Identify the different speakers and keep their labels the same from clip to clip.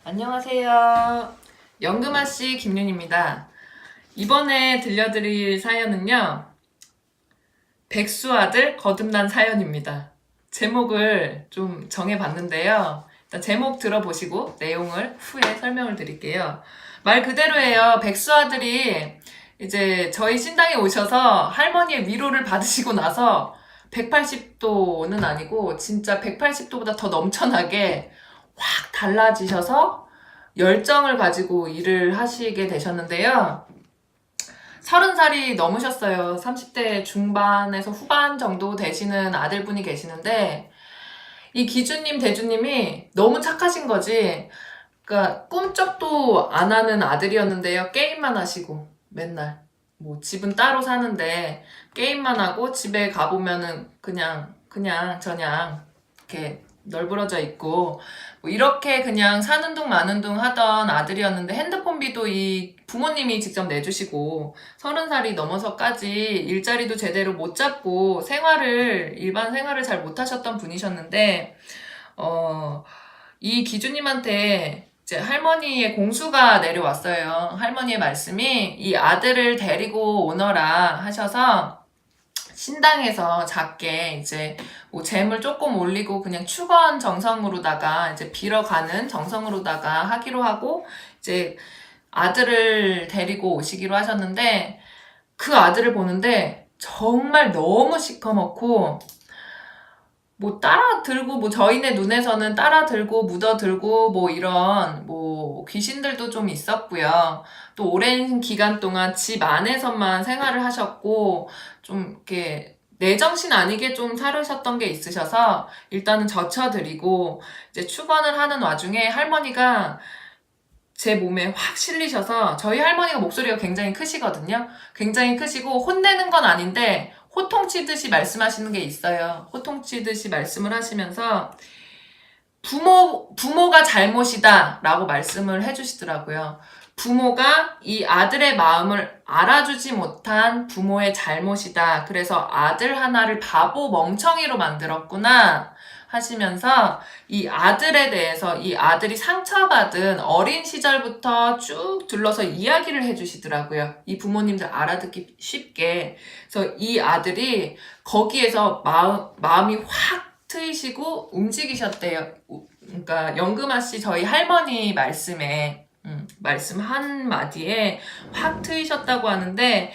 Speaker 1: 안녕하세요. 연금아씨 김윤입니다. 이번에 들려드릴 사연은요. 백수아들 거듭난 사연입니다. 제목을 좀 정해봤는데요. 일단 제목 들어보시고 내용을 후에 설명을 드릴게요. 말 그대로예요. 백수아들이 이제 저희 신당에 오셔서 할머니의 위로를 받으시고 나서 180도는 아니고 진짜 180도보다 더 넘쳐나게 확 달라지셔서 열정을 가지고 일을 하시게 되셨는데요. 30살이 넘으셨어요. 30대 중반에서 후반 정도 되시는 아들분이 계시는데 이 기주님, 대주님이 너무 착하신 거지. 그러니까 꿈쩍도 안 하는 아들이었는데요. 게임만 하시고 맨날 뭐 집은 따로 사는데 게임만 하고 집에 가보면은 그냥 저냥 이렇게 널브러져 있고 뭐 이렇게 그냥 사는 둥 마는 둥 하던 아들이었는데 핸드폰비도 이 부모님이 직접 내주시고 30살이 넘어서까지 일자리도 제대로 못 잡고 일반 생활을 잘 못하셨던 분이셨는데 이 기주님한테 이제 할머니의 공수가 내려왔어요. 할머니의 말씀이 이 아들을 데리고 오너라 하셔서 신당에서 작게 이제 뭐 재물 조금 올리고 그냥 축원 정성으로다가 이제 빌어가는 정성으로다가 하기로 하고 이제 아들을 데리고 오시기로 하셨는데 그 아들을 보는데 정말 너무 시커멓고 뭐 따라들고 뭐 저희네 눈에서는 따라들고 묻어들고 뭐 이런 뭐 귀신들도 좀 있었고요. 또 오랜 기간 동안 집 안에서만 생활을 하셨고 좀 이렇게 내정신 아니게 좀 살으셨던 게 있으셔서 일단은 젖혀드리고 이제 축원을 하는 와중에 할머니가 제 몸에 확 실리셔서 저희 할머니가 목소리가 굉장히 크시거든요. 굉장히 크시고 혼내는 건 아닌데 호통치듯이 말씀하시는 게 있어요. 호통치듯이 말씀을 하시면서 부모가 잘못이다 라고 말씀을 해주시더라고요. 부모가 이 아들의 마음을 알아주지 못한 부모의 잘못이다. 그래서 아들 하나를 바보 멍청이로 만들었구나 하시면서 이 아들에 대해서 이 아들이 상처받은 어린 시절부터 쭉 둘러서 이야기를 해주시더라고요. 이 부모님들 알아듣기 쉽게. 그래서 이 아들이 거기에서 마음이 확 트이시고 움직이셨대요. 그러니까 연금아씨 저희 할머니 말씀 한마디에 확 트이셨다고 하는데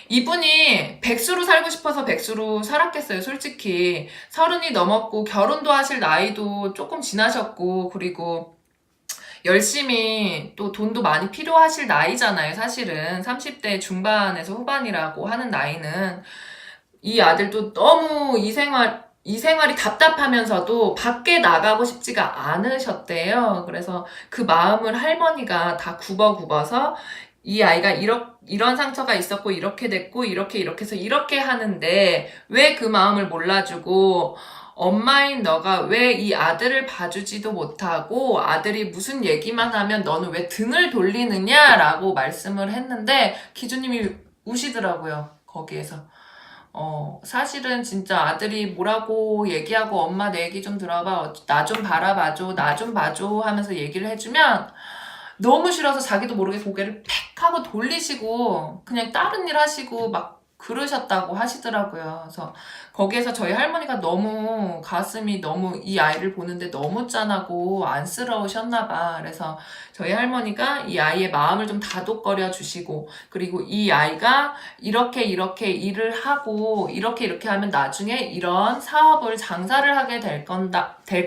Speaker 1: 이분이 백수로 살고 싶어서 백수로 살았겠어요. 솔직히 30이 넘었고 결혼도 하실 나이도 조금 지나셨고 그리고 열심히 또 돈도 많이 필요하실 나이잖아요. 사실은 30대 중반에서 후반이라고 하는 나이는 이 아들도 너무 이 생활이 답답하면서도 밖에 나가고 싶지가 않으셨대요. 그래서 그 마음을 할머니가 다 굽어서 이 아이가 이런 상처가 있었고 이렇게 됐고 이렇게 해서 이렇게 하는데 왜 그 마음을 몰라주고 엄마인 너가 왜 이 아들을 봐주지도 못하고 아들이 무슨 얘기만 하면 너는 왜 등을 돌리느냐라고 말씀을 했는데 기주님이 우시더라고요. 거기에서. 사실은 진짜 아들이 뭐라고 얘기하고 엄마 내 얘기 좀 들어봐. 나 좀 바라봐줘. 나 좀 봐줘. 하면서 얘기를 해주면 너무 싫어서 자기도 모르게 고개를 팩 하고 돌리시고 그냥 다른 일 하시고 막 그러셨다고 하시더라고요. 그래서 거기에서 저희 할머니가 너무 가슴이 너무 이 아이를 보는데 너무 짠하고 안쓰러우셨나 봐. 그래서 저희 할머니가 이 아이의 마음을 좀 다독거려 주시고 그리고 이 아이가 이렇게 일을 하고 이렇게 하면 나중에 이런 사업을 장사를 하게 될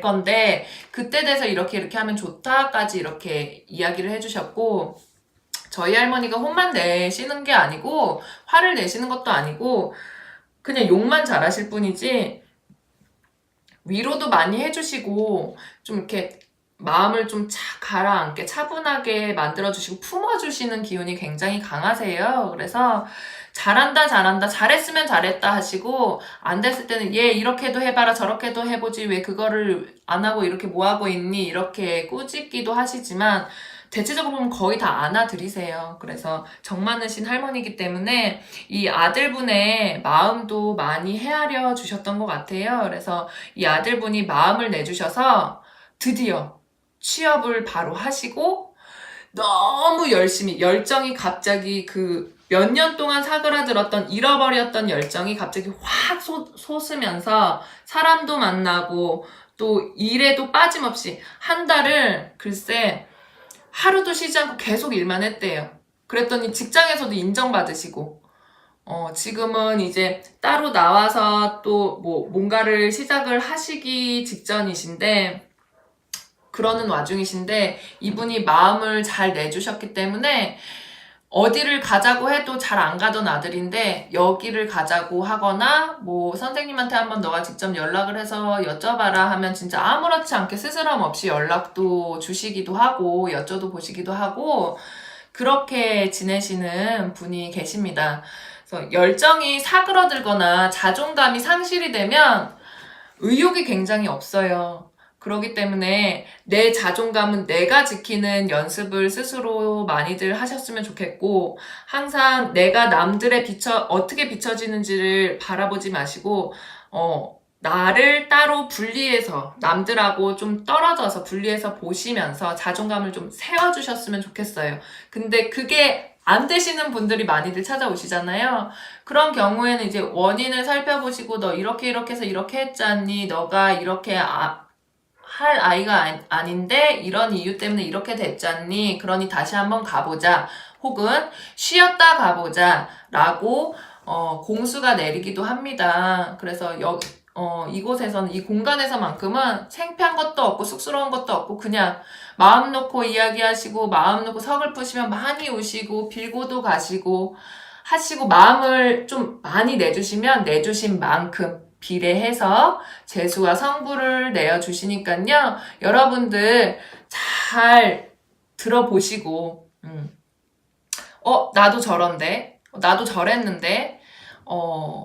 Speaker 1: 건데 그때 돼서 이렇게 하면 좋다까지 이렇게 이야기를 해주셨고 저희 할머니가 혼만 내시는 게 아니고 화를 내시는 것도 아니고 그냥 욕만 잘하실 뿐이지 위로도 많이 해주시고 좀 이렇게 마음을 좀 가라앉게 차분하게 만들어주시고 품어주시는 기운이 굉장히 강하세요. 그래서 잘한다 잘했으면 잘했다 하시고 안 됐을 때는 얘 이렇게도 해봐라 저렇게도 해보지 왜 그거를 안 하고 이렇게 뭐 하고 있니 이렇게 꾸짖기도 하시지만 대체적으로 보면 거의 다 안아드리세요. 그래서 정 많으신 할머니이기 때문에 이 아들분의 마음도 많이 헤아려 주셨던 것 같아요. 그래서 이 아들분이 마음을 내주셔서 드디어 취업을 바로 하시고 너무 열심히 열정이 갑자기 그 몇 년 동안 사그라들었던 잃어버렸던 열정이 갑자기 확 솟으면서 사람도 만나고 또 일에도 빠짐없이 한 달을 글쎄 하루도 쉬지 않고 계속 일만 했대요. 그랬더니 직장에서도 인정받으시고 지금은 이제 따로 나와서 또 뭐 뭔가를 시작을 하시기 직전이신데 그러는 와중이신데 이분이 마음을 잘 내주셨기 때문에 어디를 가자고 해도 잘 안 가던 아들인데 여기를 가자고 하거나 뭐 선생님한테 한번 너가 직접 연락을 해서 여쭤봐라 하면 진짜 아무렇지 않게 스스럼 없이 연락도 주시기도 하고 여쭤도 보시기도 하고 그렇게 지내시는 분이 계십니다. 그래서 열정이 사그러들거나 자존감이 상실이 되면 의욕이 굉장히 없어요. 그렇기 때문에 내 자존감은 내가 지키는 연습을 스스로 많이들 하셨으면 좋겠고 항상 내가 남들의 어떻게 비춰지는지를 바라보지 마시고 나를 따로 분리해서 남들하고 좀 떨어져서 분리해서 보시면서 자존감을 좀 세워주셨으면 좋겠어요. 근데 그게 안 되시는 분들이 많이들 찾아오시잖아요. 그런 경우에는 이제 원인을 살펴보시고 너 이렇게 해서 이렇게 했잖니? 너가 이렇게 할 아이가 아닌데 이런 이유 때문에 이렇게 됐잖니? 그러니 다시 한번 가보자. 혹은 쉬었다 가보자. 라고 공수가 내리기도 합니다. 그래서 이곳에서는 이 공간에서만큼은 창피한 것도 없고 쑥스러운 것도 없고 그냥 마음 놓고 이야기하시고 마음 놓고 서글프시면 많이 우시고 빌고도 가시고 하시고 마음을 좀 많이 내주시면 내주신 만큼 비례해서 재수와 성부를 내어주시니까요. 여러분들 잘 들어보시고 나도 저런데 나도 저랬는데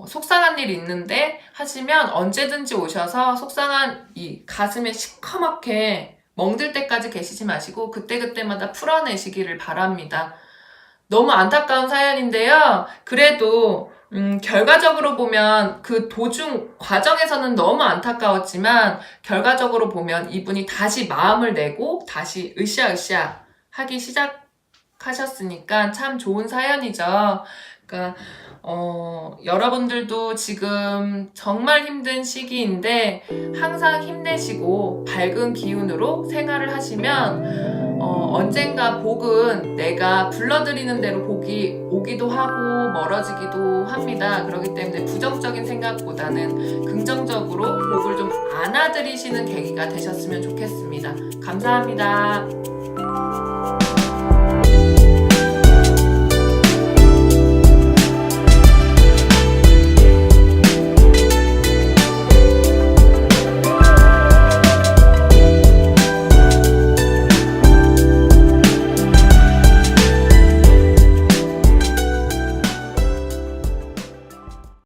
Speaker 1: 속상한 일 있는데 하시면 언제든지 오셔서 속상한 이 가슴에 시커멓게 멍들 때까지 계시지 마시고 그때그때마다 풀어내시기를 바랍니다. 너무 안타까운 사연인데요. 그래도 결과적으로 보면 그 도중 과정에서는 너무 안타까웠지만 결과적으로 보면 이분이 다시 마음을 내고 다시 으쌰으쌰 하기 시작하셨으니까 참 좋은 사연이죠. 그러니까 여러분들도 지금 정말 힘든 시기인데 항상 힘내시고 밝은 기운으로 생활을 하시면 언젠가 복은 내가 불러들이는 대로 복이 오기도 하고 멀어지기도 합니다. 그렇기 때문에 부정적인 생각보다는 긍정적으로 복을 좀 안아들이시는 계기가 되셨으면 좋겠습니다. 감사합니다.